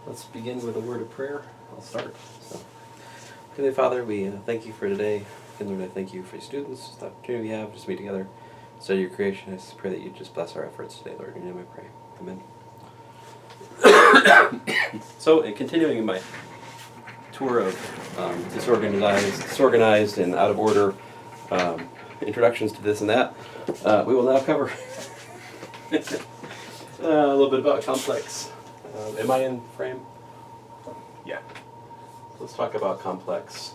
Let's begin with a word of prayer. I'll start. So, Heavenly Father, we thank you for today. And Lord, I thank you for your students, the opportunity we have just to meet together, study your creation. I just pray that you just bless our efforts today, Lord. In your name I pray. Amen. So, in continuing my tour of disorganized and out of order introductions to this and that, we will now cover a little bit about complex. Am I in frame? Yeah. Let's talk about complex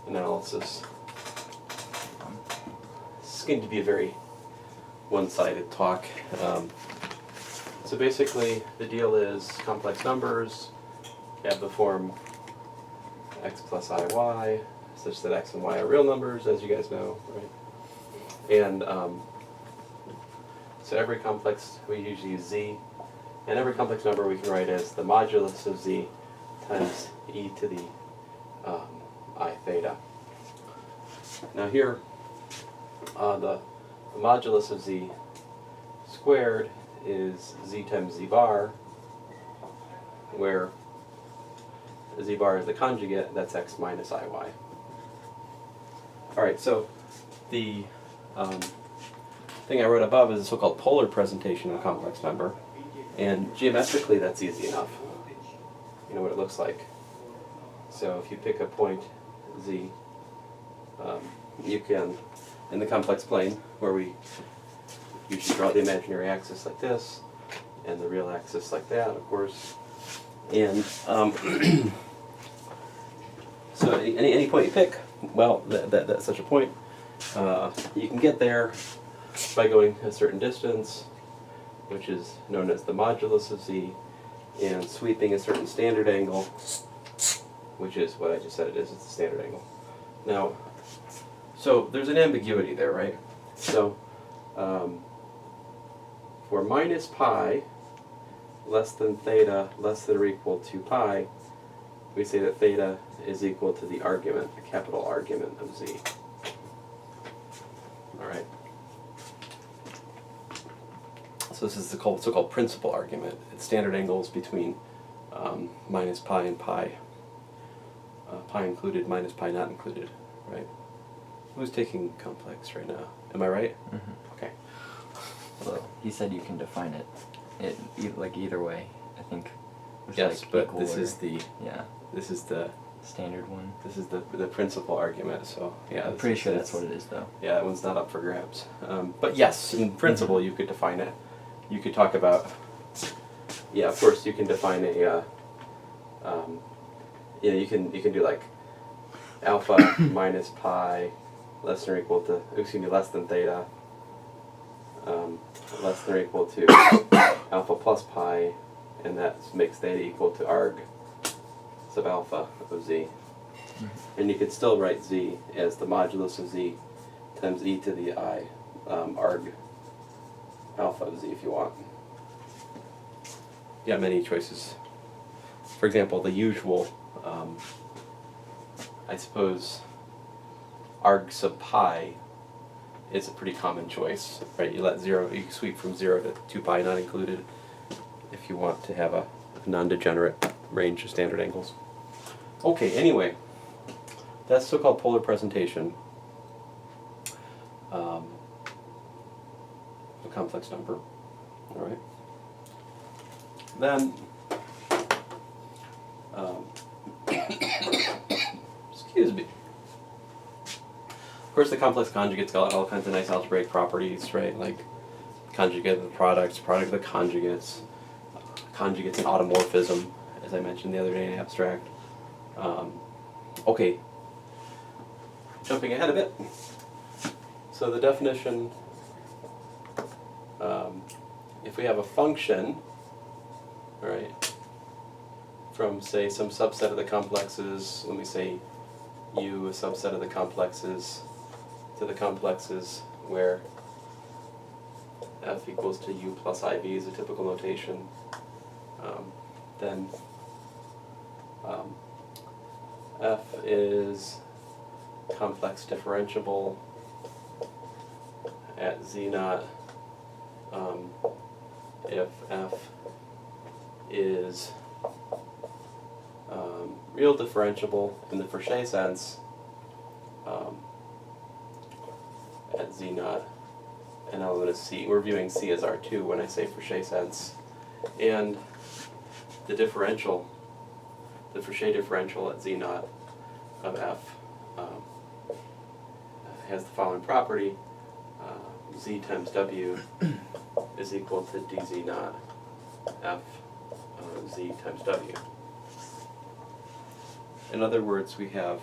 analysis. This is going to be a very one-sided talk. So basically, the deal is complex numbers have the form x plus iy, such that x and y are real numbers, as you guys know, right? And so every complex, we usually use z, and every complex number we can write as the modulus of z times e to the I theta. Now here, the modulus of z squared is z times z bar, where z bar is the conjugate, that's x minus iy. Alright, so the thing I wrote above is a so-called polar presentation of a complex number, and geometrically that's easy enough. You know what it looks like. So if you pick a point z, you can, in the complex plane, where we usually draw the imaginary axis like this, and the real axis like that, of course. And so any point you pick, well, that's such a point. You can get there by going a certain distance, which is known as the modulus of z, and sweeping a certain standard angle, which is what I just said it is, it's a standard angle. Now, so there's an ambiguity there, right? So, for minus pi less than theta less than or equal to pi, we say that theta is equal to the argument, the capital argument of z. Alright. So this is the so-called principal argument. It's standard angles between minus pi and pi. Pi included, minus pi not included, right? Who's taking complex right now? Am I right? Mm-hmm. Okay. Well, he said you can define it like either way, I think. Yes, like but this is the this is the standard one. This is the principal argument. So yeah, I'm pretty sure that's what it is, though. Yeah, that one's not up for grabs. But yes, in principle, you could define it. You could talk about. Yeah, of course, you can define a. You can do like alpha minus pi less than or equal to, less than theta, less than or equal to alpha plus pi, and that makes theta equal to arg sub alpha of z. And you could still write z as the modulus of z times e to the I arg alpha of z if you want. You got many choices. For example, the usual, I suppose, arg sub pi is a pretty common choice, right? You sweep from 0 to 2 pi not included if you want to have a non-degenerate range of standard angles. Okay, anyway, that's so-called polar presentation of a complex number, all right? Then, excuse me. Of course, the complex conjugates got all kinds of nice algebraic properties, right? Like conjugate of the products, product of the conjugates, conjugates and automorphism, as I mentioned the other day in abstract. Okay, jumping ahead a bit. So the definition, if we have a function, all right, from, say, some subset of the complexes, let me say U, a subset of the complexes, to the complexes where f equals to u plus iv is a typical notation, then f is complex differentiable at z naught if f is real differentiable in the Frachet sense at z naught, an element of C. We're viewing C as R2 when I say Frachet sense. And the differential, the Frachet differential at z naught of f has the following property: z times w is equal to dz naught f z times w. In other words, we have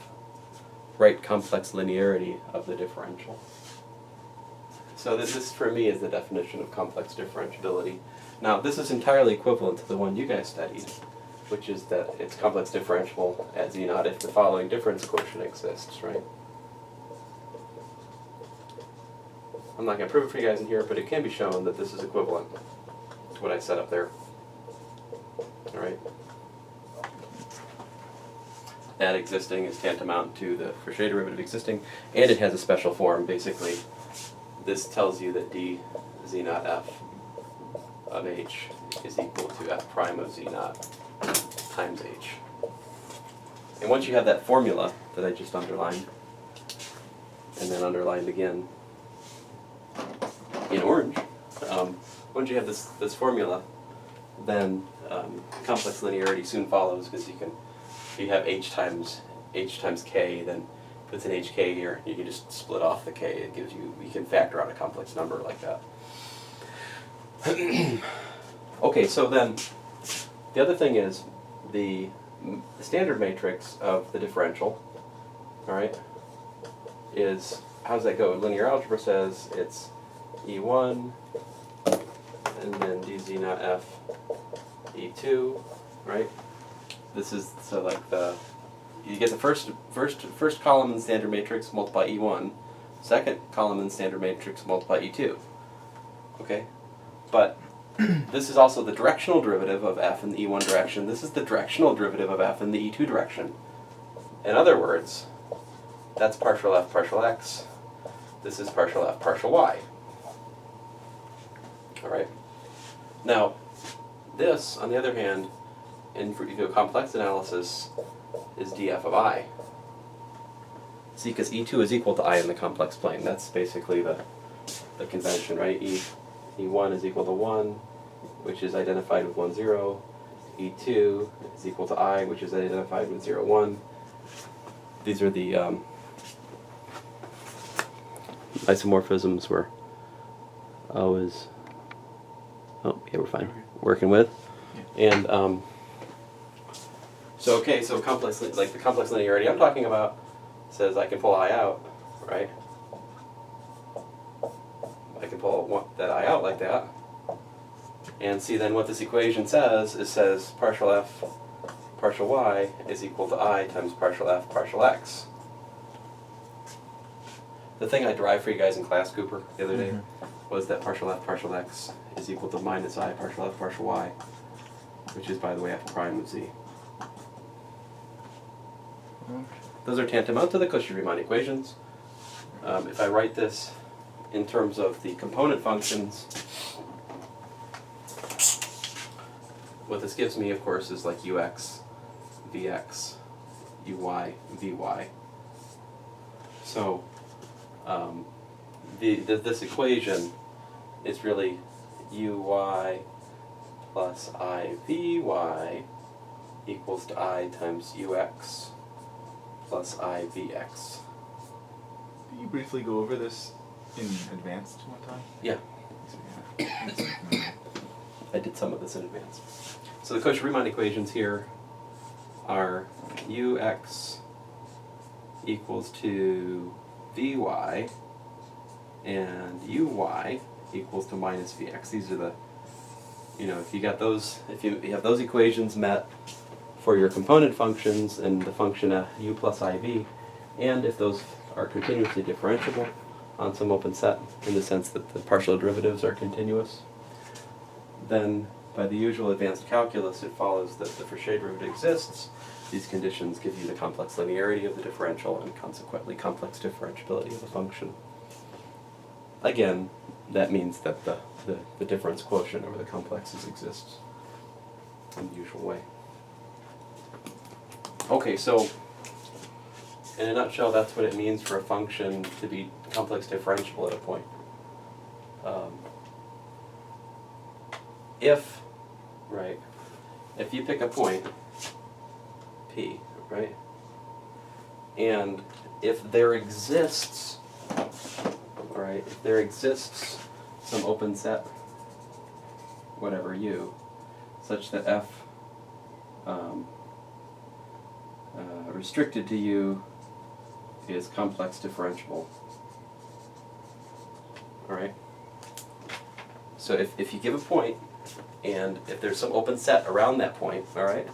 right complex linearity of the differential. So this for me is the definition of complex differentiability. Now this is entirely equivalent to the one you guys studied, which is that it's complex differentiable at z naught if the following difference quotient exists, right? I'm not going to prove it for you guys in here, but it can be shown that this is equivalent to what I set up there. All right. That existing is tantamount to the Frachet derivative existing, and it has a special form. Basically, this tells you that d z naught f of h is equal to f prime of z naught times h. And once you have that formula that I just underlined, and then underlined again in orange, once you have this formula, then complex linearity soon follows, because if you have h times k, then if it's an hk here, you can just split off the k. It gives you can factor out a complex number like that. Okay, so then the other thing is the standard matrix of the differential. All right, is how does that go? Linear algebra says it's E1 and then dz naught f E2, right? This is so like you get the first column in the standard matrix, multiply E1, second column in the standard matrix, multiply E2. Okay, but this is also the directional derivative of f in the E1 direction. This is the directional derivative of f in the E2 direction. In other words, that's partial f partial x. This is partial f partial y. All right. Now, this, on the other hand, in if you do a complex analysis, is df of I. See, because E2 is equal to I in the complex plane. That's basically the convention, right? E1 is equal to 1, which is identified with 1, 0. E2 is equal to I, which is identified with 0, 1. These are the isomorphisms where O is, oh, yeah, we're fine, working with. And so complex, like the complex linearity I'm talking about says I can pull I out, right? I can pull that I out like that. And see then what this equation says, it says partial f partial y is equal to I times partial f partial x. The thing I derived for you guys in class, Cooper, the other day, was that partial f partial x is equal to minus I partial f partial y, which is, by the way, f prime of z. Those are tantamount to the Cauchy-Riemann equations. If I write this in terms of the component functions, what this gives me, of course, is like ux, vx, uy, vy. So this equation is really uy plus I vy equals to I times ux plus I vx. Did you briefly go over this in advanced one time? Yeah. I did some of this in advance. So the Cauchy-Riemann equations here are ux equals to vy and uy equals to minus vx. These are the, if you got those, if you have those equations met for your component functions and the function u plus iv, and if those are continuously differentiable on some open set in the sense that the partial derivatives are continuous, then by the usual advanced calculus it follows that the Frachet derivative exists. These conditions give you the complex linearity of the differential and consequently complex differentiability of the function. Again, that means that the difference quotient over the complexes exists in the usual way. Okay, so in a nutshell, that's what it means for a function to be complex differentiable at a point. If you pick a point, P, right, and if there exists, some open set, whatever U, such that F restricted to U is complex differentiable. Alright? So if you give a point, and if there's some open set around that point, alright,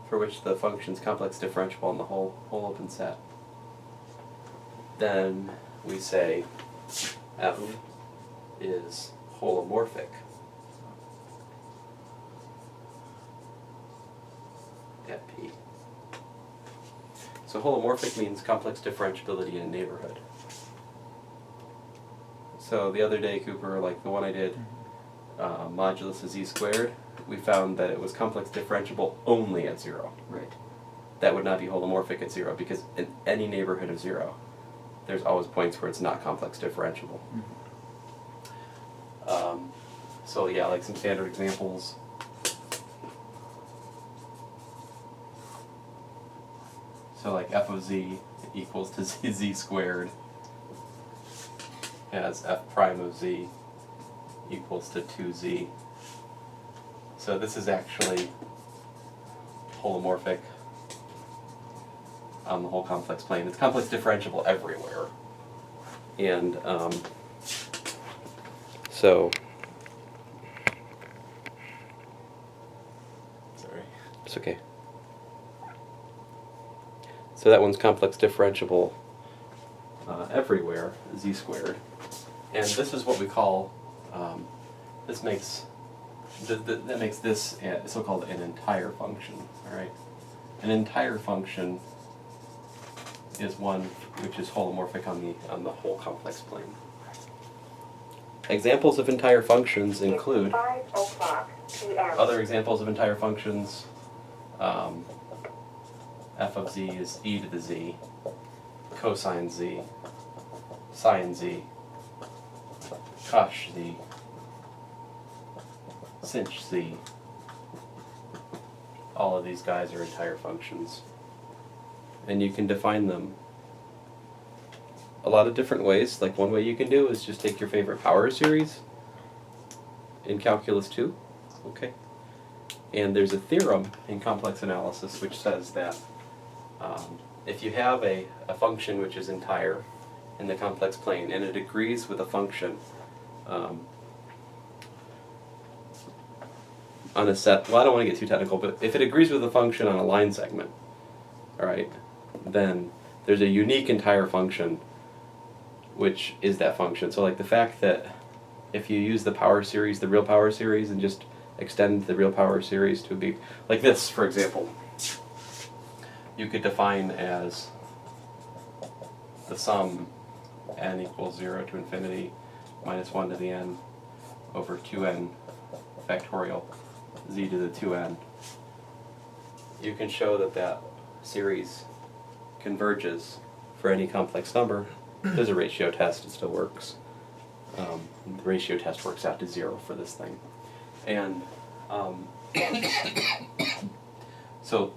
for which the function's complex differentiable in the whole open set, then we say F is holomorphic at P. So holomorphic means complex differentiability in a neighborhood. So the other day, Cooper, like the one I did, modulus of z squared, we found that it was complex differentiable only at 0. Right. That would not be holomorphic at 0, because in any neighborhood of 0, there's always points where it's not complex differentiable. So yeah, like some standard examples. So like f of z equals to z squared as f prime of z equals to 2z. So this is actually holomorphic on the whole complex plane. It's complex differentiable everywhere. And so, sorry, it's okay. So that one's complex differentiable everywhere, z squared. And this is what we call, that makes this so-called an entire function, all right? An entire function is one which is holomorphic on the whole complex plane. Examples of entire functions include other examples of entire functions. F of z is e to the z, cosine z, sine z, cosh z, sinh z. All of these guys are entire functions. And you can define them a lot of different ways. Like one way you can do is just take your favorite power series in Calculus 2. Okay. And there's a theorem in complex analysis which says that if you have a function which is entire in the complex plane and it agrees with a function on a set, well, I don't want to get too technical, but if it agrees with a function on a line segment, all right, then there's a unique entire function which is that function. So like the fact that if you use the power series, the real power series, and just extend the real power series to be like this, for example, you could define as the sum n equals 0 to infinity minus 1 to the n over 2n factorial z to the 2n. You can show that that series converges for any complex number. There's a ratio test, it still works. The ratio test works out to 0 for this thing. And so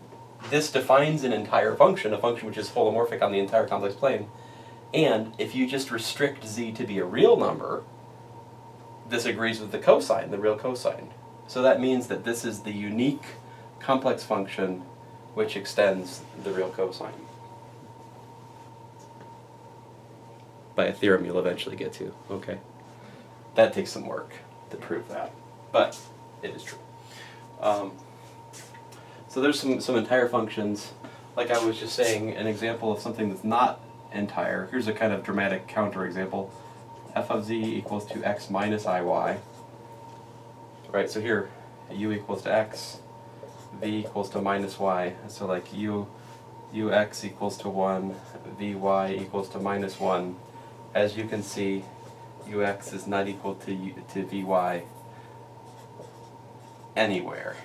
this defines an entire function, a function which is holomorphic on the entire complex plane. And if you just restrict z to be a real number, this agrees with the cosine, the real cosine. So that means that this is the unique complex function which extends the real cosine. By a theorem you'll eventually get to, okay? That takes some work to prove that, but it is true. So there's some entire functions. Like I was just saying, an example of something that's not entire. Here's a kind of dramatic counterexample. F of z equals to x minus iy. Right, so here, u equals to x, v equals to minus y. So like ux equals to 1, vy equals to minus 1. As you can see, ux is not equal to vy anywhere.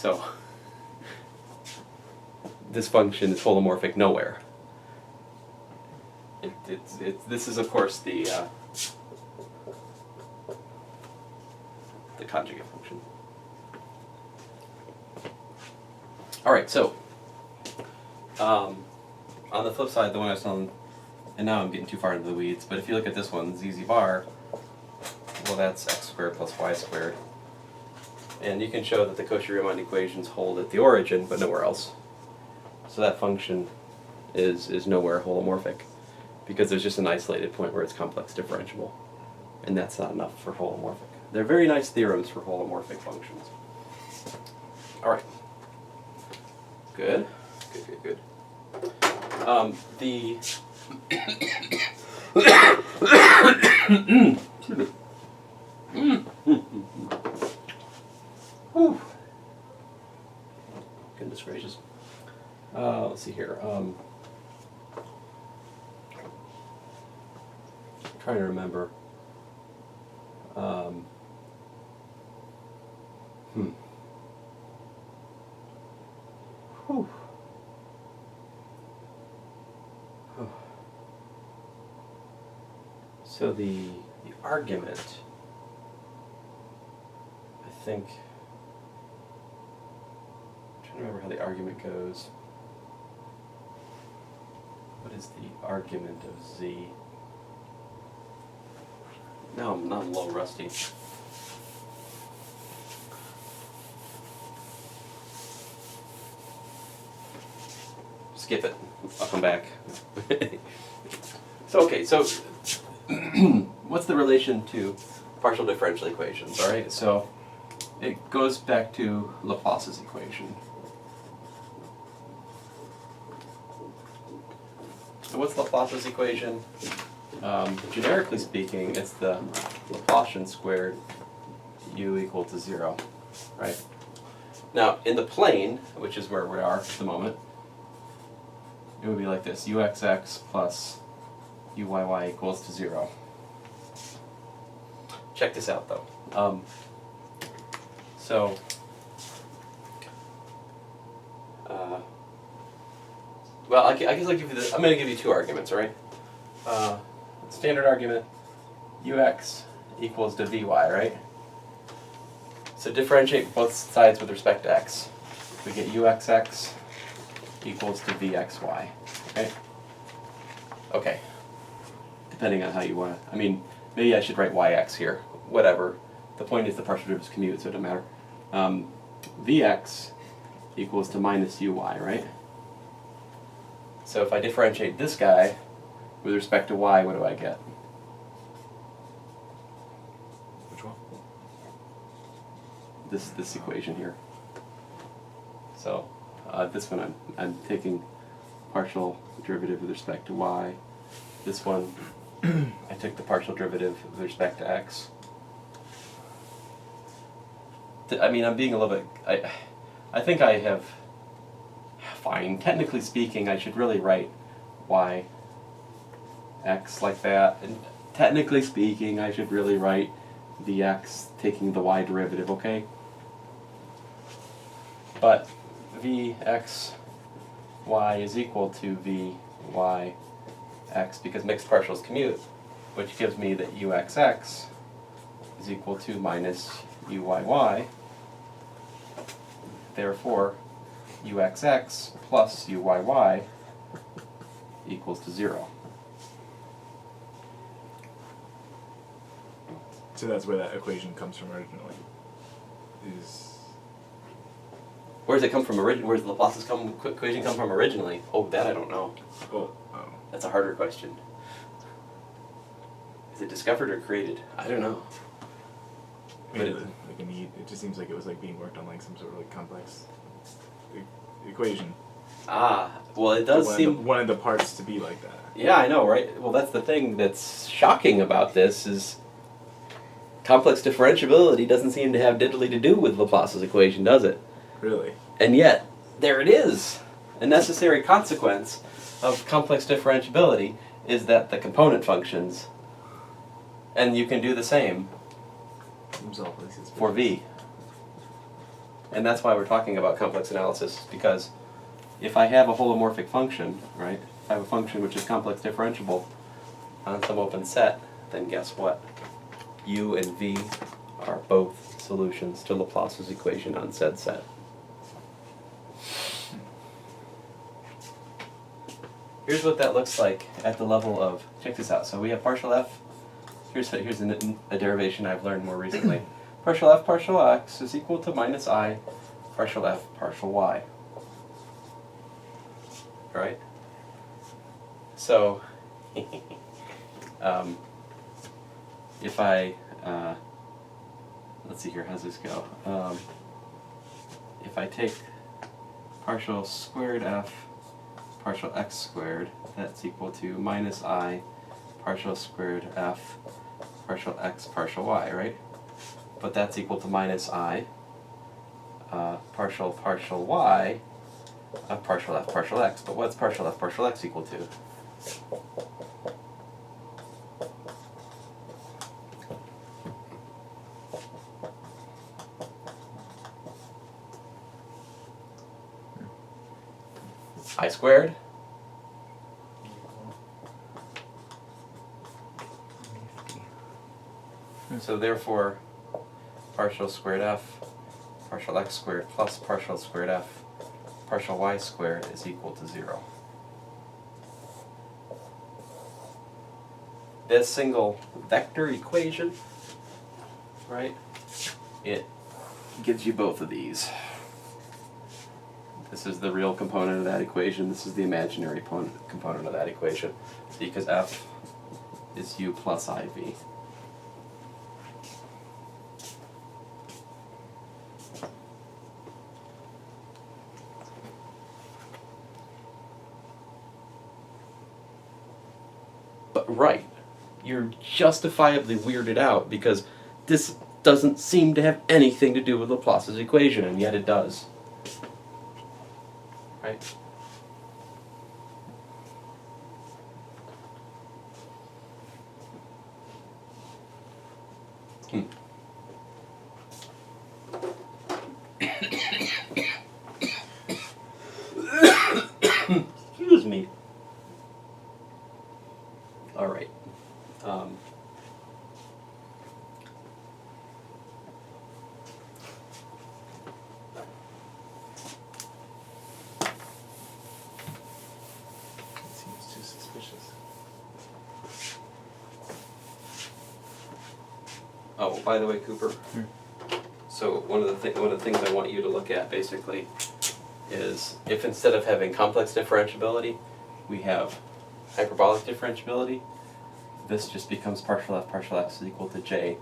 So this function is holomorphic nowhere. This is of course the conjugate function. All right, so on the flip side, the one I was telling, and now I'm getting too far into the weeds, but if you look at this one, ZZ bar, well, that's x squared plus y squared. And you can show that the Cauchy-Riemann equations hold at the origin, but nowhere else. So that function is nowhere holomorphic, because there's just an isolated point where it's complex differentiable. And that's not enough for holomorphic. They're very nice theorems for holomorphic functions. All right. Good. Good. Whew. Goodness gracious. Let's see here. Trying to remember. Whew. So the argument, I think, I'm trying to remember how the argument goes. What is the argument of Z? Now I'm a little rusty. Skip it. I'll come back. So what's the relation to partial differential equations? All right, so it goes back to Laplace's equation. So what's Laplace's equation? Generically speaking, it's the Laplacian squared u equal to 0, right? Now, in the plane, which is where we are at the moment, it would be like this: uxx plus uyy equals to 0. Check this out, though. Well, I guess I'll give you I'm going to give you two arguments, all right? Standard argument, ux equals to vy, right? So differentiate both sides with respect to x. We get uxx equals to vxy, okay? Okay. Depending on how you want to, maybe I should write yx here. Whatever. The point is the partial derivatives commute, so it doesn't matter. Vx equals to minus uy, right? So if I differentiate this guy with respect to y, what do I get? Which one? This equation here. So this one I'm taking partial derivative with respect to y. This one I took the partial derivative with respect to x. I'm being a little bit. I think I have. Fine. Technically speaking, I should really write y x like that. And technically speaking, I should really write vx taking the y derivative, okay? But vx y is equal to vy x because mixed partials commute, which gives me that uxx is equal to minus uyy. Therefore, uxx plus uyy equals to 0. So that's where that equation comes from originally. Where does it come from originally? Where does Laplace's equation come from originally? Oh, that I don't know. Oh. That's a harder question. Is it discovered or created? I don't know. It just seems like it was like being worked on like some sort of like complex equation. Well, it does seem one of the parts to be like that. Yeah, I know, right? Well, that's the thing that's shocking about this is complex differentiability doesn't seem to have diddly to do with Laplace's equation, does it? Really? And yet, there it is. A necessary consequence of complex differentiability is that the component functions, and you can do the same for v. And that's why we're talking about complex analysis, because if I have a holomorphic function, right, if I have a function which is complex differentiable on some open set, then guess what? U and V are both solutions to Laplace's equation on said set. Here's what that looks like at the level of, check this out, so we have partial f, here's a derivation I've learned more recently. Partial f partial x is equal to minus I partial f partial y. Right? So, if I, let's see here, how's this go? If I take partial squared f partial x squared, that's equal to minus I partial squared f partial x partial y, right? But that's equal to minus I partial y of partial f partial x. But what's partial f partial x equal to? I squared so therefore partial squared f partial x squared plus partial squared f partial y squared is equal to 0. This single vector equation, right, it gives you both of these. This is the real component of that equation, this is the imaginary component of that equation, because f is u plus iv. But right, you're justifiably weirded out because this doesn't seem to have anything to do with Laplace's equation, and yet it does. Right? Excuse me. All right. Seems too suspicious. Oh, by the way, Cooper. So one of the things I want you to look at basically is if instead of having complex differentiability, we have hyperbolic differentiability, this just becomes partial f partial x is equal to j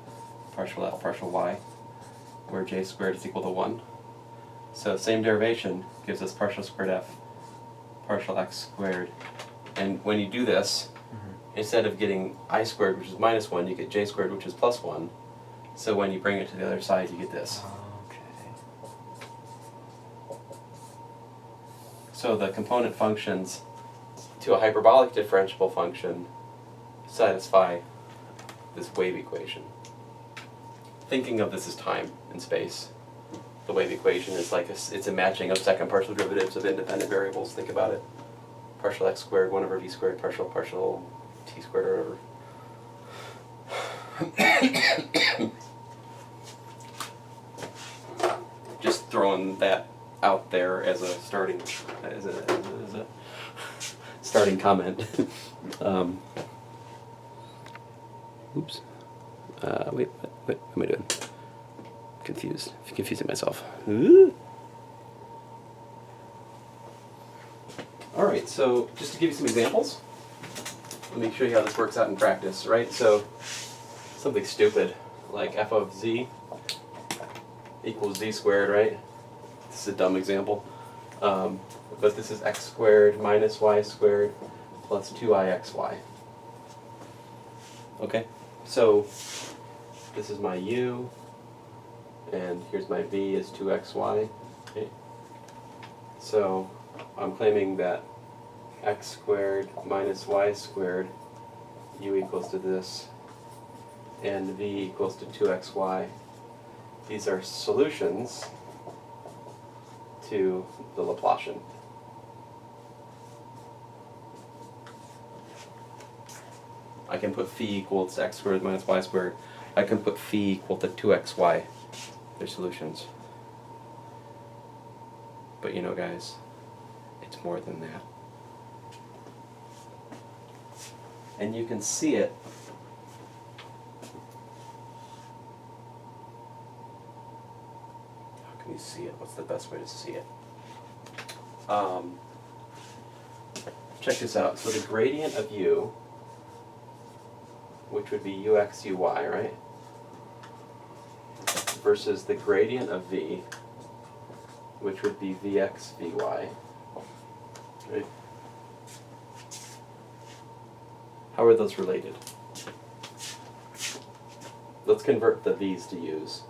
partial f partial y, where j squared is equal to 1. So same derivation gives us partial squared f partial x squared. And when you do this, instead of getting I squared, which is minus 1, you get j squared, which is plus 1. So when you bring it to the other side, you get this. So the component functions to a hyperbolic differentiable function satisfy this wave equation. Thinking of this as time and space, the wave equation is like it's a matching of second partial derivatives of independent variables. Think about it. Partial x squared, 1 over v squared, partial t squared, or whatever. Just throwing that out there as a starting starting comment. Oops. Wait, what am I doing? Confusing myself. All right, so just to give you some examples, let me show you how this works out in practice, right? So something stupid like f of z equals z squared, right? This is a dumb example. But this is x squared minus y squared plus 2ixy. Okay, so this is my u, and here's my v is 2xy. Okay. So I'm claiming that x squared minus y squared, u equals to this, and v equals to 2xy. These are solutions to the Laplacian. I can put phi equals x squared minus y squared. I can put phi equal to 2xy. They're solutions. But you know, guys, it's more than that. And you can see it how can you see it? What's the best way to see it? Check this out. So the gradient of u, which would be ux, uy, right? Versus the gradient of v, which would be vx, vy. Right? How are those related? Let's convert the v's to u's.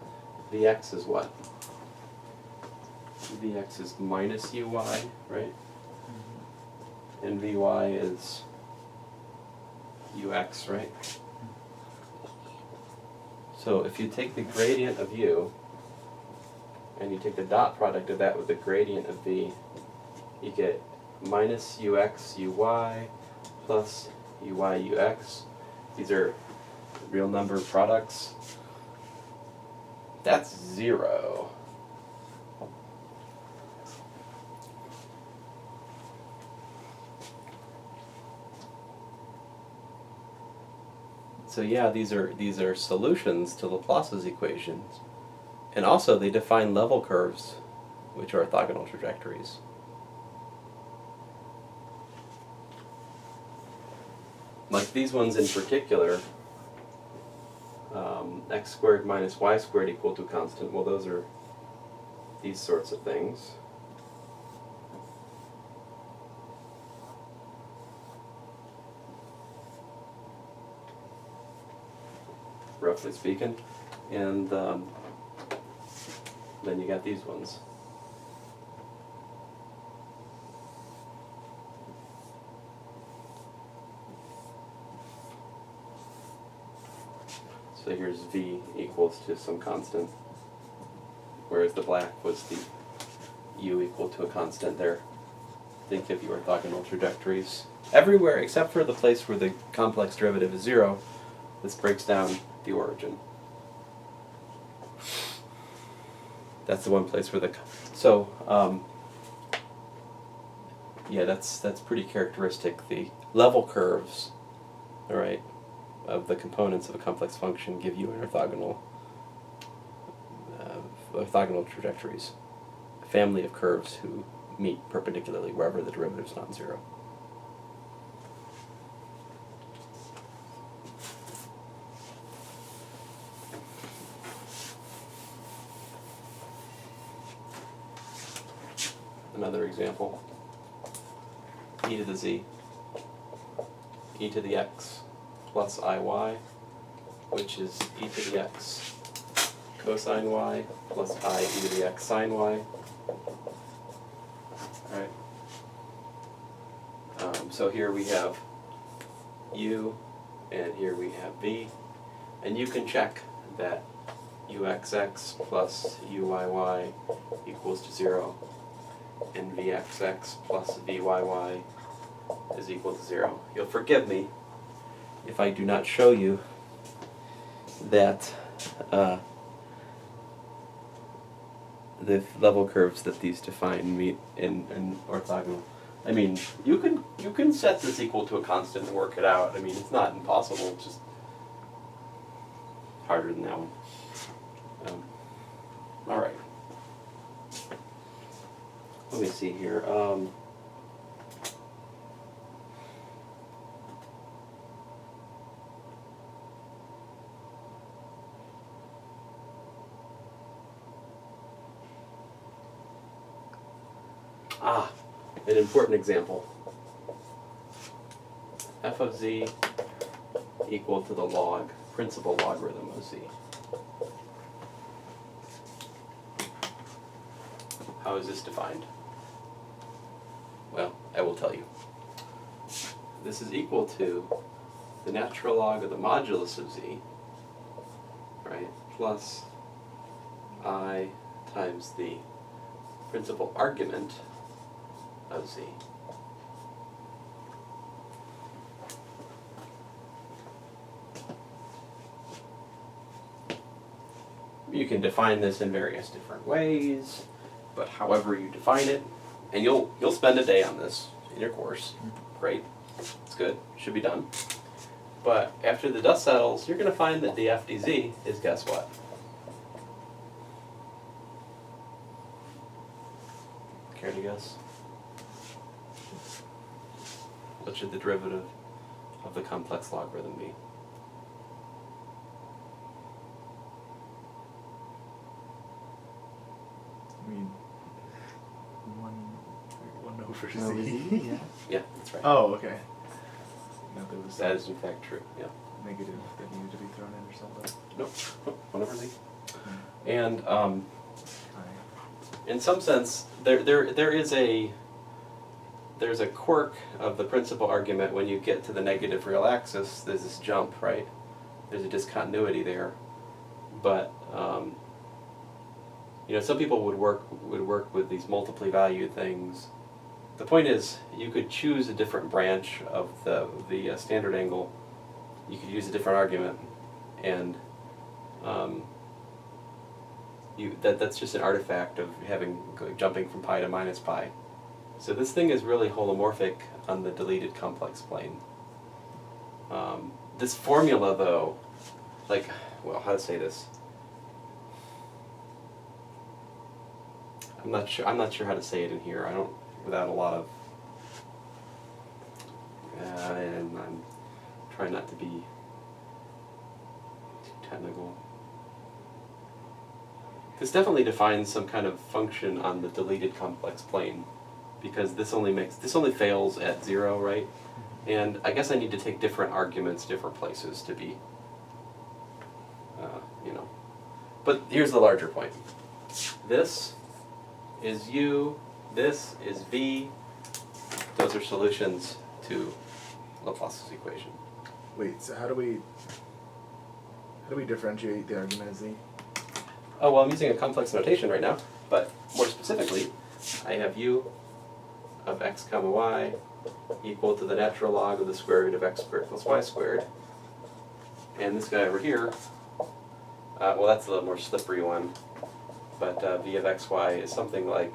Vx is what? Vx is minus uy, right? And vy is ux, right? So if you take the gradient of u, and you take the dot product of that with the gradient of v, you get minus ux, uy, plus uy, ux. These are real number products. That's 0. So yeah, these are solutions to Laplace's equations. And also they define level curves, which are orthogonal trajectories. Like these ones in particular, x squared minus y squared equal to a constant. Well, those are these sorts of things. Roughly speaking. And then you got these ones. So here's v equals to some constant, whereas the black was the u equal to a constant there. They give you orthogonal trajectories. Everywhere except for the place where the complex derivative is 0, this breaks down the origin. That's the one place where the... So, yeah, that's pretty characteristic. The level curves, all right, of the components of a complex function give you an orthogonal trajectories, a family of curves who meet perpendicularly wherever the derivative is non-zero. Another example, e to the z, e to the x plus iy, which is e to the x cosine y plus I e to the x sine y. Alright. So here we have u, and here we have v, and you can check that uxx plus uyy equals to 0, and vxx plus vyy is equal to 0. You'll forgive me if I do not show you that the level curves that these define meet in orthogonal. I mean, you can set this equal to a constant and work it out. I mean, it's not impossible, it's just harder than that one. All right. Let me see here. An important example. F of z equal to the log, principal logarithm of z. How is this defined? Well, I will tell you. This is equal to the natural log of the modulus of z, right, plus I times the principal argument of Z. You can define this in various different ways, but however you define it, and you'll spend a day on this in your course. Great, it's good, should be done. But after the dust settles, you're going to find that df dz is, guess what? Care to guess? What should the derivative of the complex logarithm be? I mean, 1 over Z. Over Z, yeah. Yeah, that's right. Oh, okay. No, there was That is in fact true, yeah. negative that needed to be thrown in or something. Nope, 1 over Z. Hmm. And Aye. in some sense, there's a quirk of the principal argument when you get to the negative real axis. There's this jump, right? There's a discontinuity there, but you know, some people would work with these multiply valued things. The point is, you could choose a different branch of the standard angle. You could use a different argument, and that's just an artifact of jumping from pi to minus pi. So this thing is really holomorphic on the deleted complex plane. This formula, though, like, well, how to say this? I'm not sure how to say it in here. I don't, without a lot of, and I'm trying not to be too technical. This definitely defines some kind of function on the deleted complex plane, because this only fails at 0, right? And I guess I need to take different arguments, different places to be, you know. But here's the larger point. This is U, this is V. Those are solutions to Laplace's equation. Wait, so how do we differentiate the argument of Z? Oh, well, I'm using a complex notation right now, but more specifically, I have U of x comma y equal to the natural log of the square root of x squared plus y squared. And this guy over here, well, that's a little more slippery one, but v of xy is something like,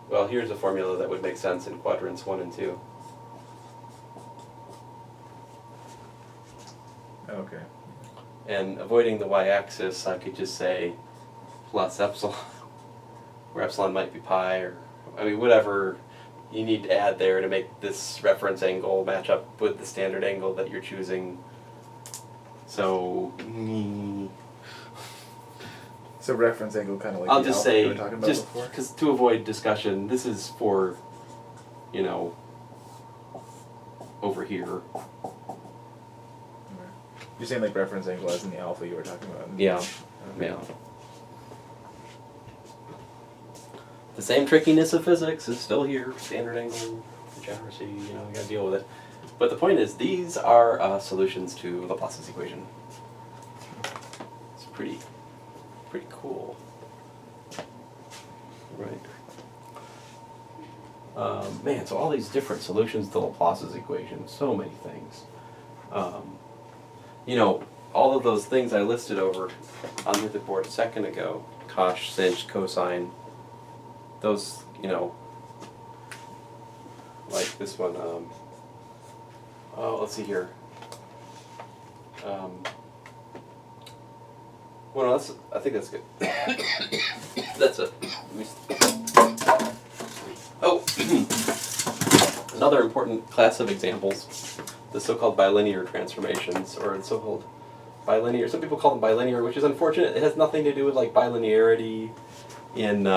well, here's a formula that would make sense in quadrants 1 and 2. Okay. And avoiding the y-axis, I could just say plus epsilon, where epsilon might be pi, or, I mean, whatever you need to add there to make this reference angle match up with the standard angle that you're choosing. So, So reference angle kind of like I'll the just alpha you say, were talking about just before? because to avoid discussion, this is for, you know, over here. Okay. You're saying like reference angle as in the alpha you were talking about? Yeah, Okay. yeah. The same trickiness of physics is still here. Standard angle, degeneracy, you know, you gotta deal with it. But the point is, these are solutions to Laplace's equation. It's pretty cool. Right. Man, so all these different solutions to Laplace's equation, so many things. You know, all of those things I listed over on the board a second ago, cosh, sinh, cosine, those, you know, like this one, oh, let's see here. Well, no, I think that's good. That's it. Oh, another important class of examples, the so-called bilinear transformations, or the so-called bilinear. Some people call them bilinear, which is unfortunate. It has nothing to do with like bilinearity in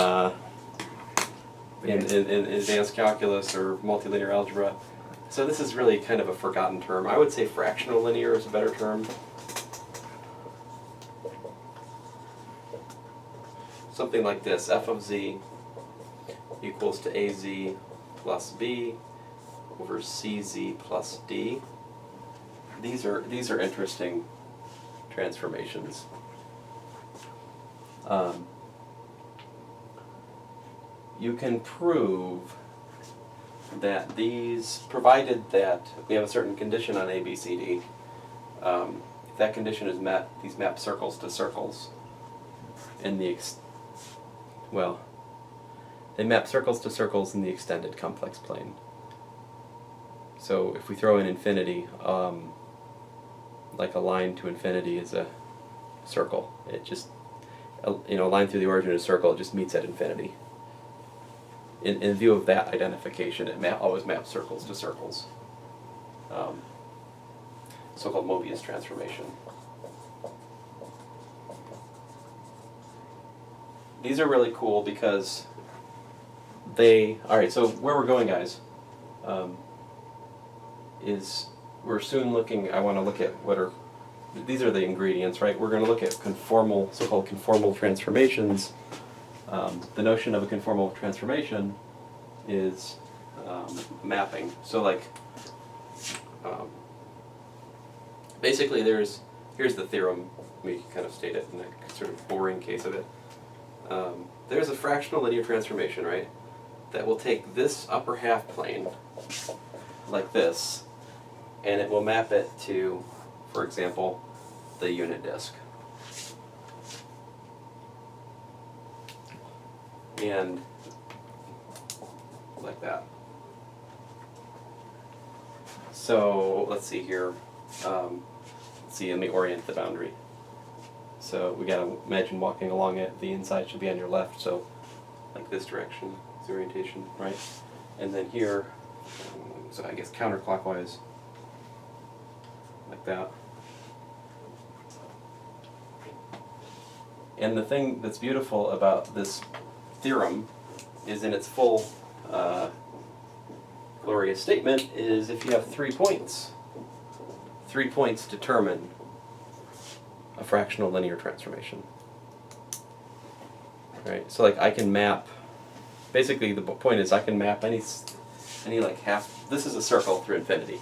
advanced calculus or multilinear algebra. So this is really kind of a forgotten term. I would say fractional linear is a better term. Something like this: f of z equals to az plus b over cz plus d. These are interesting transformations. you can prove that these, provided that we have a certain condition on A, B, C, D, if that condition is met, these map circles to circles in the they map circles to circles in the extended complex plane. So if we throw in infinity, like a line to infinity is a circle. It just, a line through the origin of a circle, it just meets at infinity. In view of that identification, it always maps circles to circles. So-called Mobius transformation. These are really cool because alright, so where we're going, guys, is we're soon looking, I want to look at these are the ingredients, right? We're going to look at so-called conformal transformations. The notion of a conformal transformation is mapping. So basically here's the theorem. We kind of state it in a sort of boring case of it. There's a fractional linear transformation, right? That will take this upper half plane, like this, and it will map it to, for example, the unit disk. And like that. So let's see here. Let me orient the boundary. So we gotta imagine walking along it. The inside should be on your left, so like this direction is the orientation, right? And then here, so I guess counterclockwise, like that. And the thing that's beautiful about this theorem is in its full glorious statement is if you have 3 points, 3 points determine a fractional linear transformation. Right? So like I can map, basically the point is I can map any like half, this is a circle through infinity.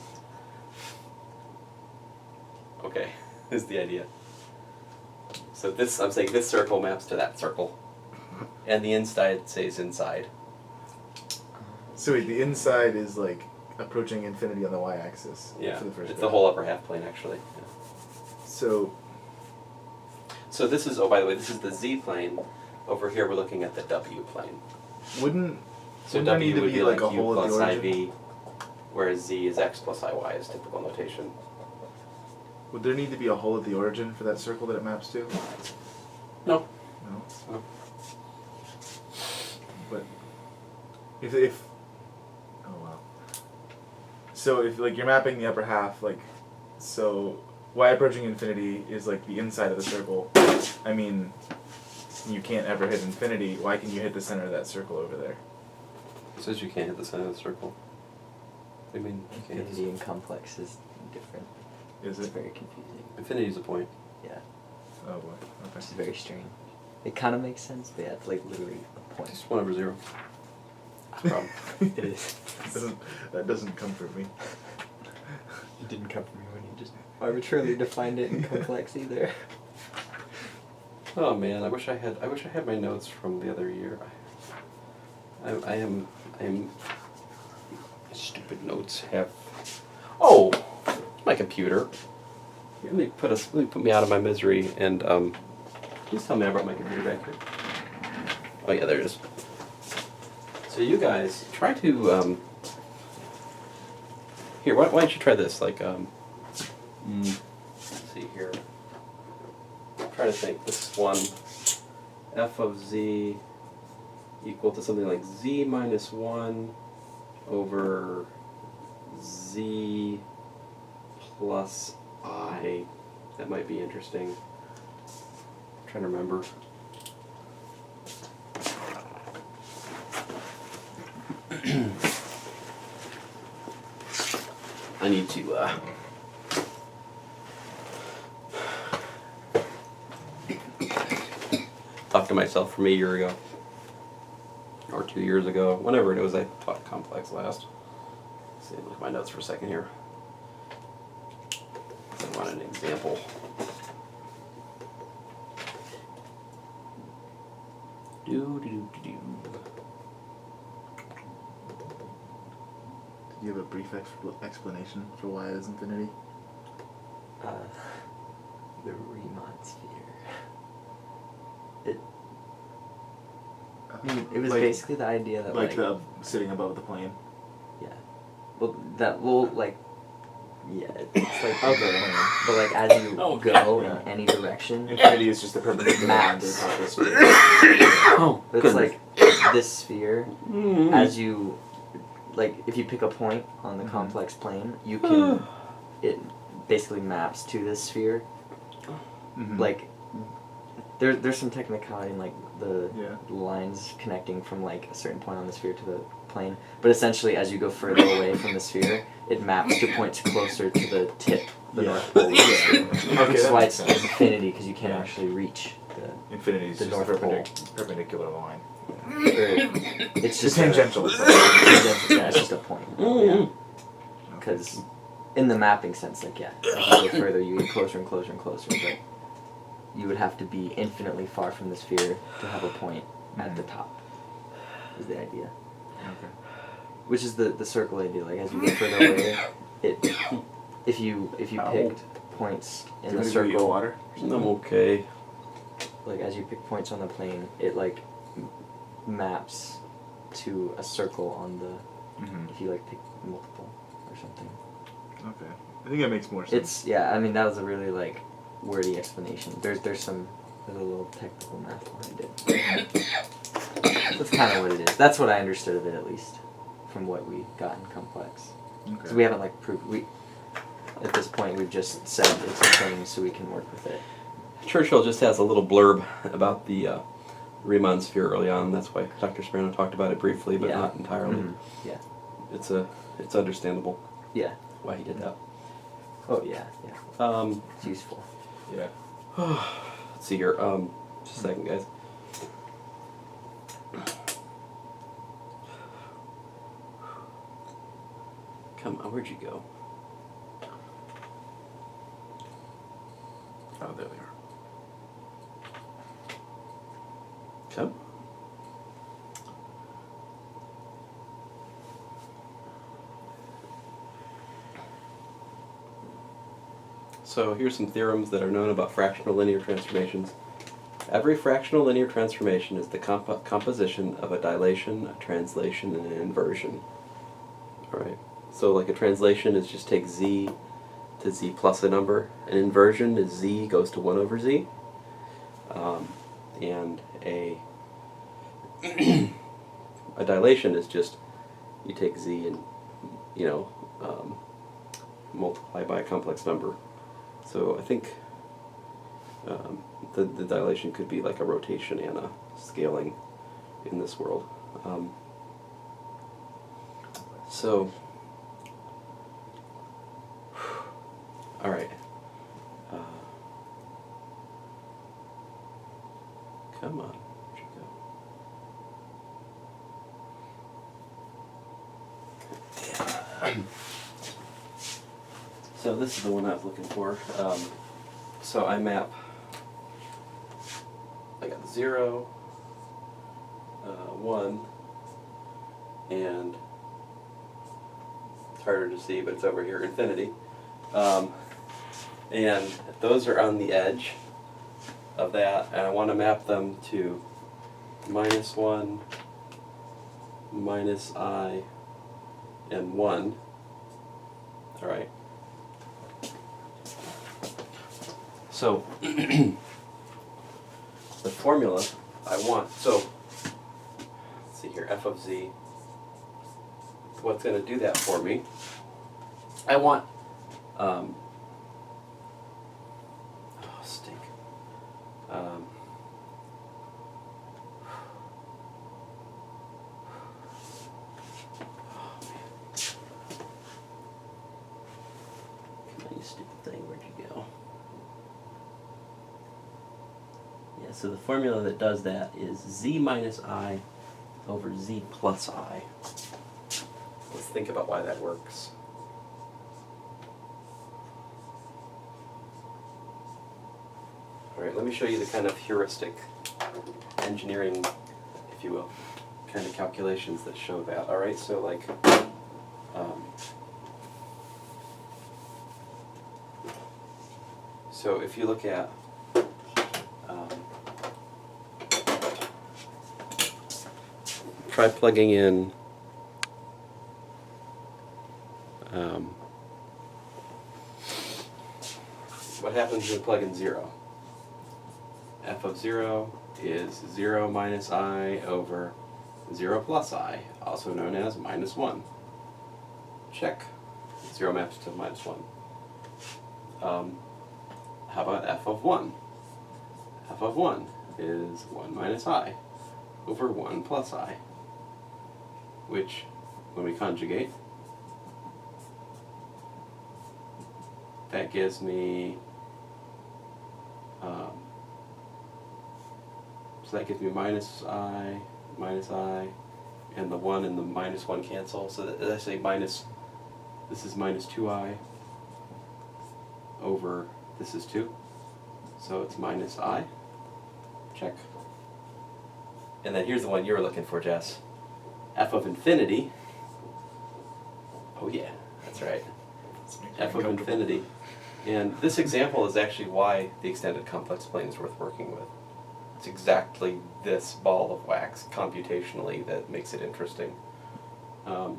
Okay, is the idea. So I'm saying this circle maps to that circle. And the inside stays inside. So wait, the inside is like approaching infinity on the y-axis. Yeah, for the first it's graph. the whole upper half plane actually. Yeah. So this is, oh by the way, this is the z plane. Over here we're looking at the w plane. Wouldn't So there w need to would be be like like a u hole at the plus origin? iv, whereas z is x plus iy is typical notation. Would there need to be a hole at the origin for that circle that it maps to? No. No. No. But if oh wow. So if like you're mapping the upper half, like so y approaching infinity is like the inside of the circle. I mean, you can't ever hit infinity. Why can you hit the center of that circle over there? It says you can't hit the center of the circle. I mean, you can't hit Infinity and complex is different. Is It's it? very confusing. Infinity is a point. Yeah, Oh boy. Okay. which is very strange. It kind of makes sense, but yeah, it's like literally a point. Just 1 over 0. That's a problem. It is. That doesn't comfort me. It didn't come from me when you just arbitrarily defined it in complex either. Oh man, I wish I had my notes from the other year. I am stupid notes have. Oh, my computer. Here, let me put me out of my misery and please tell me I brought my computer back here. Oh yeah, there it is. So you guys try to here. Why don't you try this? Like let's see here. Try to think. This is one. F of z equal to something like z minus 1 over z plus I. That might be interesting. I'm trying to remember. I need to talk to myself from a year ago. Or 2 years ago. Whenever it was I taught complex last. Let's see, look at my notes for a second here. I want an example. Do you have a brief explanation for why it is infinity? The Riemann sphere. It was Like- basically the idea that Like the sitting above the plane. yeah. It's like okay, but like as you go Yeah. in any direction, Infinity is just the perpendicular line to the Maps. top of the sphere. Oh, it's like this sphere. Mm-hmm. As you, like, if you pick a point on the Mhm. complex plane, you can. It basically maps to this sphere. Mhm. Like, there's some technicality in like the Yeah. lines connecting from like a certain point on the sphere to the plane, but essentially as you go further away from the sphere, it maps to points closer to the tip, the Yeah. North Pole. Okay, Which is that why makes it's sense. infinity, because you can't Yeah. actually reach the. Infinity is The just North the Pole. perpendicular line. Or it's just tangential. Yeah, it's just a point. Mm-hmm. Because in the mapping sense, like as you go further, you get closer and closer and closer, but you would have to be infinitely far from the sphere to have a point at the top. Is the idea. Okay. Which is the circle idea. Like as you go further away, if you picked points in Do the you want to go circle, water? I'm okay. like as you pick points on the plane, it like maps to a circle on the. Mm-hmm. If you like pick multiple or something. Okay. I think that makes more sense. It's I mean that was a really like wordy explanation. There's a little technical math behind it. That's kind of what it is. That's what I understood of it at least, from what we got in complex. Okay. So we haven't like proved at this point we've just said it's a thing so we can work with it. Churchill just has a little blurb about the Riemann sphere early on. That's why Dr. Sperano talked about it briefly, but Yeah. not entirely. Mhm. Yeah. It's understandable Yeah. why he did that. Oh yeah. Yeah. It's useful. Yeah. Let's see here. Just a second, guys. Come on, where'd you go? Oh, there they are. Come. So here's some theorems that are known about fractional linear transformations. Every fractional linear transformation is the composition of a dilation, a translation, and an inversion. Alright, so like a translation is just take z to z plus a number. An inversion is z goes to 1 over z. And a a dilation is just you take z and multiply by a complex number. So I think the dilation could be like a rotation and a scaling in this world. All right. Come on, where'd you go? So this is the one I was looking for. So I got 0, 1, and it's harder to see, but it's over here, infinity. And those are on the edge of that, and I want to map them to -1, -I, and 1. All right. So the formula I want, so let's see here, f of z, what's going to do that for me? I want, stink. Come on, you stupid thing, where'd you go? Yeah, so the formula that does that is z minus I over z plus I. Let's think about why that works. Alright, let me show you the kind of heuristic engineering, if you will, kind of calculations that show that. Alright, so like, So if you look at try plugging in what happens when you plug in 0? F of 0 is 0 minus I over 0 plus I, also known as minus 1. Check. 0 maps to minus 1. How about f of 1? F of 1 is 1 minus I over 1 plus I, which, when we conjugate, that gives me, so that gives me minus I, and the 1 and the minus 1 cancel. So that, I say minus, this is minus 2I over, this is 2. So it's minus I. Check. And then here's the one you were looking for, Jess. F of infinity. Oh yeah, that's right. F of infinity. And this example is actually why the extended complex plane is worth working with. It's exactly this ball of wax computationally that makes it interesting. So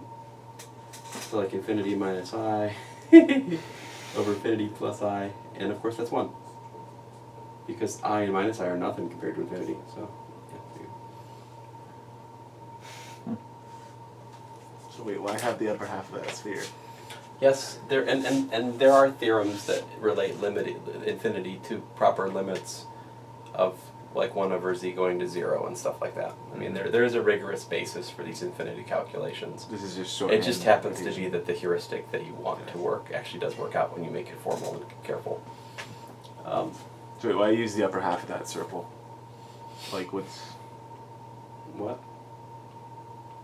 like infinity minus I over infinity plus I, and of course that's 1. Because I and minus I are nothing compared to infinity, so yeah. So wait, why have the upper half of that sphere? Yes, there and there are theorems that relate infinity to proper limits of like 1 over z going to 0 and stuff like that. I mean, there is a rigorous basis for these infinity calculations. This is just short. It just happens to be that the heuristic that you want to work actually does work out when you make it formal and careful. So wait, why use the upper half of that circle? Like what's... What?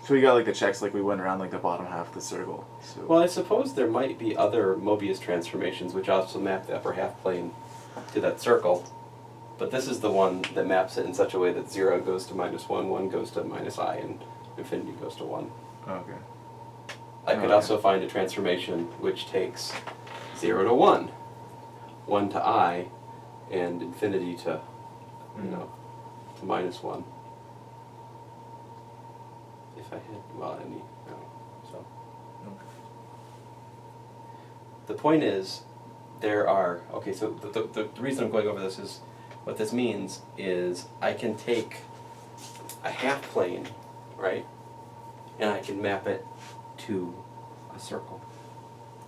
So we got like the checks, like we went around like the bottom half of the circle. So Well, I suppose there might be other Mobius transformations which also map the upper half plane to that circle. But this is the one that maps it in such a way that 0 goes to minus 1, 1 goes to minus I, and infinity goes to 1. okay. I could also find a transformation which takes 0 to 1, 1 to I, and infinity to, to minus 1. If I had, well, any, no, so. Okay. The point is, there are, okay, so the reason I'm going over this is, what this means is I can take a half plane, right, and I can map it to a circle,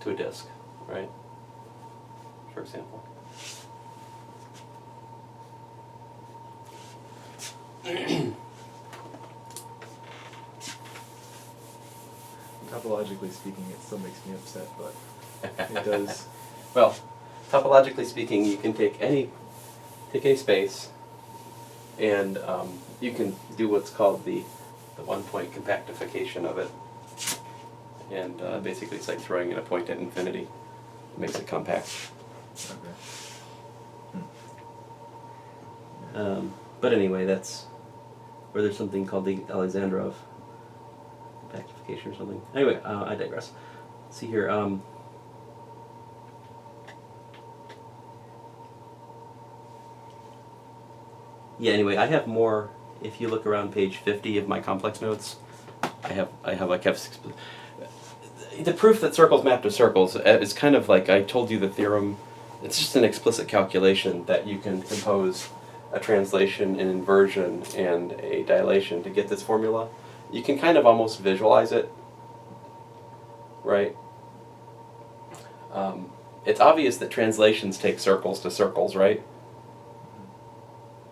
to a disk, right, for example. Topologically speaking, it still makes me upset, but it does. Well, topologically speaking, you can take any space, and you can do what's called the one-point compactification of it. And basically it's like throwing in a point at infinity. It makes it compact. Okay. But anyway, that's where there's something called the Alexandrov compactification or something. Anyway, I digress. Let's see here. Yeah, anyway, I have more. If you look around page 50 of my complex notes, I have like the proof that circles map to circles is kind of like I told you the theorem. It's just an explicit calculation that you can compose a translation, an inversion, and a dilation to get this formula. You can kind of almost visualize it, right? It's obvious that translations take circles to circles, right?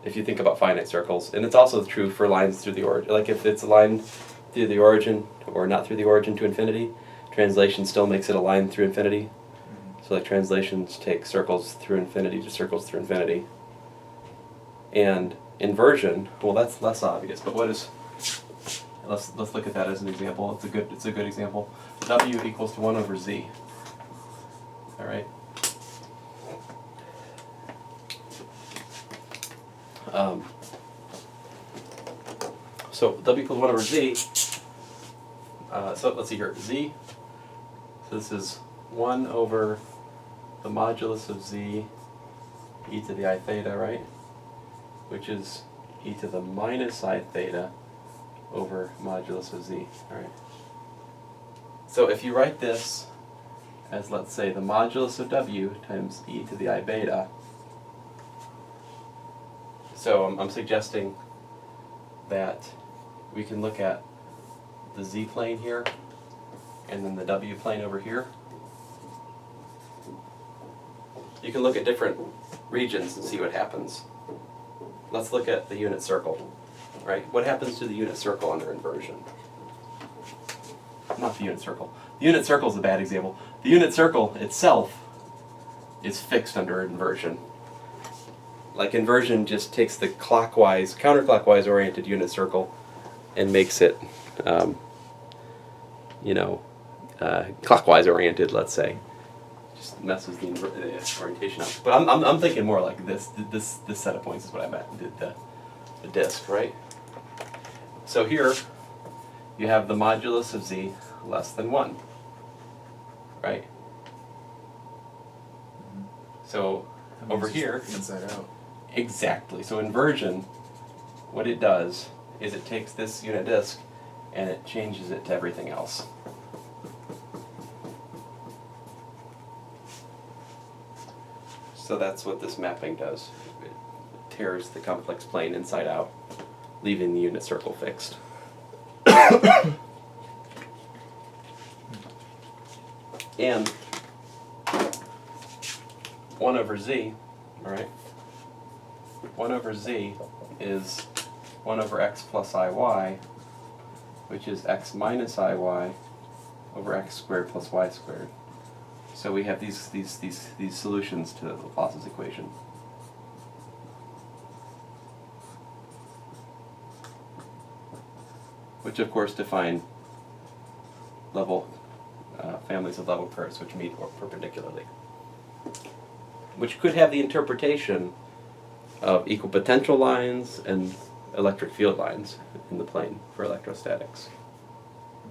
If you think about finite circles, and it's also true for lines through the origin. Like if it's a line through the origin or not through the origin to infinity, translation still makes it a line through infinity. So like translations take circles through infinity to circles through infinity. And inversion, well, that's less obvious. But what is? Let's look at that as an example. It's a good example. W equals to 1 over z. All right. So W equals 1 over z. So let's see here. Z. So this is 1 over the modulus of z e to the I theta, right? Which is e to the minus I theta over modulus of z, all right? So if you write this as, let's say, the modulus of w times e to the I beta, so I'm suggesting that we can look at the z plane here and then the w plane over here. You can look at different regions and see what happens. Let's look at the unit circle, right? What happens to the unit circle under inversion? Not the unit circle. The unit circle is a bad example. The unit circle itself is fixed under inversion. Like inversion just takes the clockwise, counterclockwise oriented unit circle and makes it, clockwise oriented, let's say. Just messes the orientation up. But I'm thinking more like this set of points is what I meant, the disk, right? So here you have the modulus of z less than 1, right? So over here, inside out. exactly. So inversion, what it does is it takes this unit disk and it changes it to everything else. So that's what this mapping does. It tears the complex plane inside out, leaving the unit circle fixed. And 1 over z, all right? 1 over z is 1 over x plus iy, which is x minus iy over x squared plus y squared. So we have these solutions to Laplace's equation. Which of course define level families of level curves which meet perpendicularly. Which could have the interpretation of equipotential lines and electric field lines in the plane for electrostatics.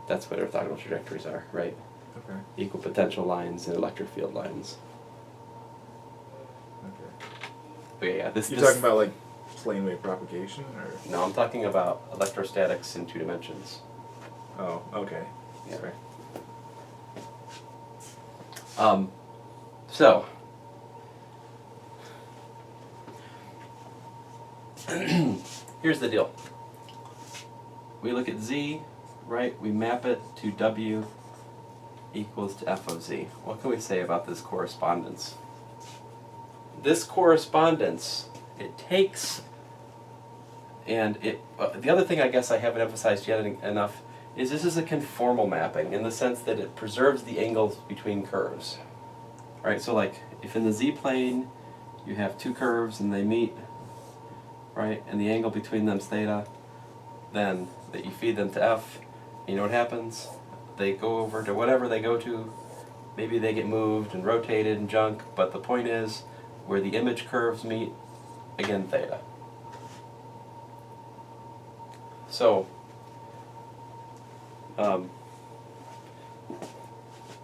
That's what orthogonal trajectories are, right? Okay. Equipotential lines and electric field lines. Okay. Okay, yeah, You're talking about like plane wave propagation, or? No, I'm talking about electrostatics in 2 dimensions. Oh, okay. Yeah. Sorry. So here's the deal. We look at z, right? We map it to w equals to f of z. What can we say about this correspondence? This correspondence, it takes, and it. The other thing I guess I haven't emphasized yet enough is this is a conformal mapping in the sense that it preserves the angles between curves. Right? So like if in the z-plane you have 2 curves and they meet, right, and the angle between them is theta, then that you feed them to f, you know what happens? They go over to whatever they go to, maybe they get moved and rotated and junk, but the point is, where the image curves meet, again theta. So,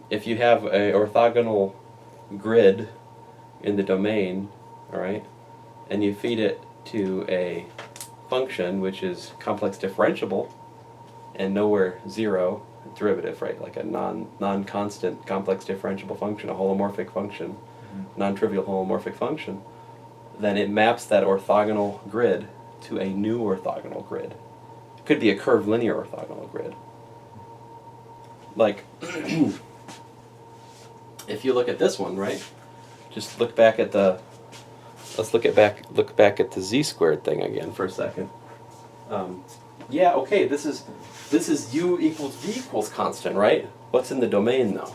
if you have an orthogonal grid in the domain, all right, and you feed it to a function which is complex differentiable and nowhere zero derivative, right, like a non-constant complex differentiable function, a holomorphic function, non-trivial holomorphic function, then it maps that orthogonal grid to a new orthogonal grid. It could be a curved linear orthogonal grid. Like, if you look at this one, right, just look back at the, let's look back at the z-squared thing again for a second. Yeah, okay, this is u equals v equals constant, right? What's in the domain though?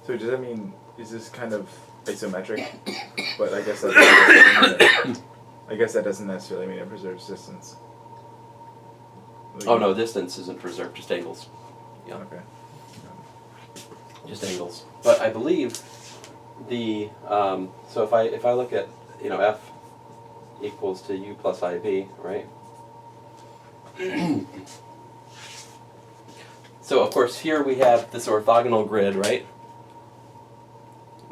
So does that mean, is this kind of isometric? But I guess that doesn't necessarily mean it preserves distance. Like, Oh no, distance isn't preserved, just angles. Yeah, Okay. just angles. But I believe the so if I look at f equals to u plus ib, right? So of course here we have this orthogonal grid, right?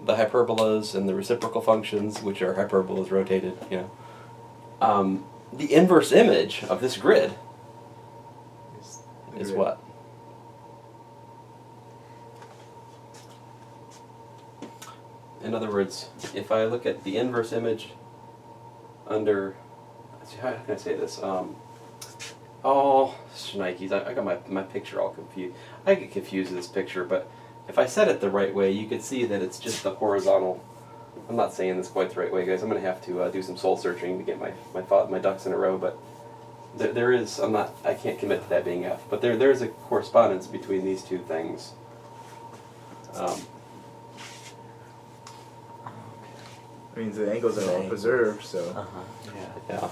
the hyperbolas and the reciprocal functions, which are hyperbolas rotated, the inverse image of this grid is what? In other words, if I look at the inverse image under, how can I say this? Oh, shnikes, I got my picture all confused. I get confused with this picture, but if I set it the right way, you could see that it's just the horizontal. I'm not saying this quite the right way, guys. I'm going to have to do some soul searching to get my ducks in a row, but there is, I can't commit to that being F, but there is a correspondence between these two things. I mean, the angles are all preserved, so. Yeah.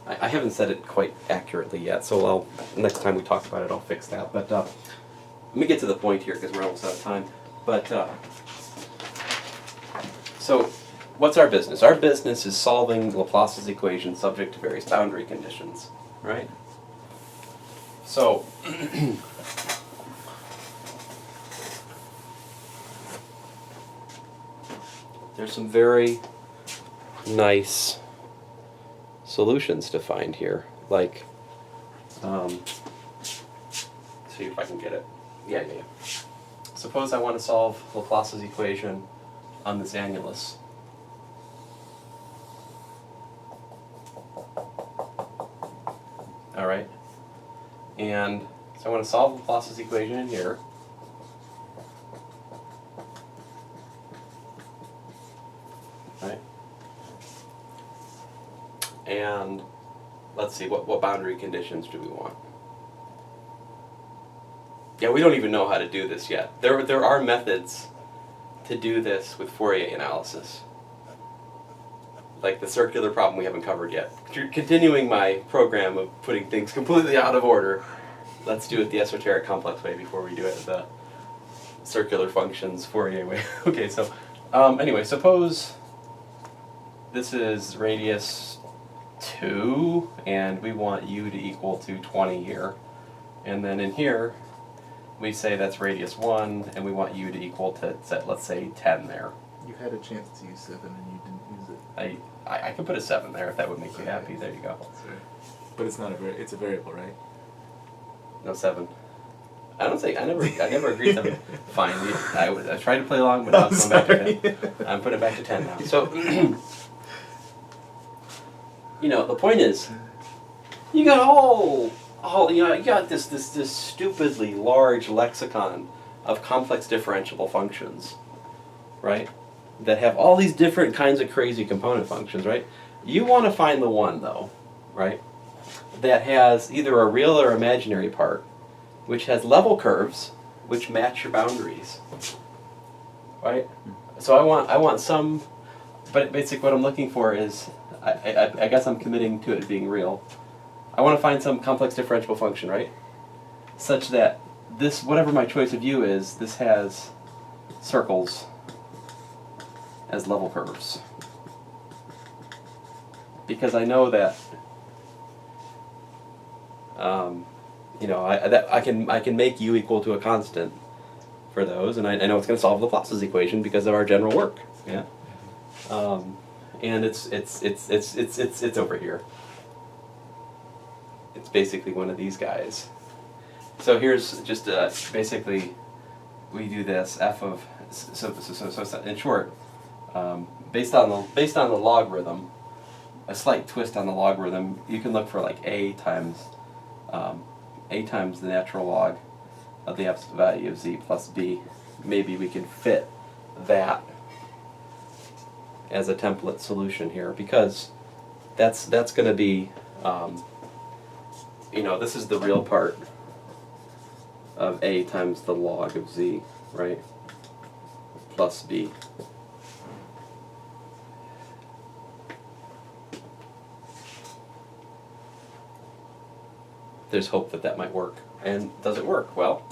I haven't said it quite accurately yet, so next time we talk about it, I'll fix that. But let me get to the point here because we're almost out of time. But so, what's our business? Our business is solving Laplace's equation subject to various boundary conditions, right? So, there's some very nice solutions to find here, like, see if I can get it. Yeah. Suppose I want to solve Laplace's equation on this annulus. All right, and so I want to solve Laplace's equation in here. Right. And let's see, what boundary conditions do we want? Yeah, we don't even know how to do this yet. There are methods to do this with Fourier analysis. Like the circular problem we haven't covered yet. Continuing my program of putting things completely out of order, let's do it the esoteric complex way before we do it the circular functions Fourier way. Okay, so anyway, suppose this is radius 2, and we want u to equal to 20 here. And then in here, we say that's radius 1, and we want u to equal to, let's say, 10 there. You had a chance to use 7 and you didn't use it. I could put a 7 there if that would make you happy. There you go. Sorry. But it's not it's a variable, right? No 7. I never agreed 7. Fine. I tried to play along, but now it's going back to 10. I'm putting it back to 10 now. So, the point is, you got you got this stupidly large lexicon of complex differentiable functions, right? That have all these different kinds of crazy component functions, right? You want to find the one, though, right, that has either a real or imaginary part, which has level curves, which match your boundaries, right? So I want some, but basically what I'm looking for is, I guess I'm committing to it being real. I want to find some complex differentiable function, right? Such that this, whatever my choice of u is, this has circles as level curves. Because I know that, I can make u equal to a constant for those, and I know it's going to solve Laplace's equation because of our general work. Yeah. And it's over here. It's basically one of these guys. So here's just basically we do this f of so in short, based on the logarithm, a slight twist on the logarithm, you can look for like a times the natural log of the absolute value of z plus b. Maybe we can fit that as a template solution here, because that's going to be, this is the real part of a times the log of z, right, plus b. There's hope that might work. And does it work? Well,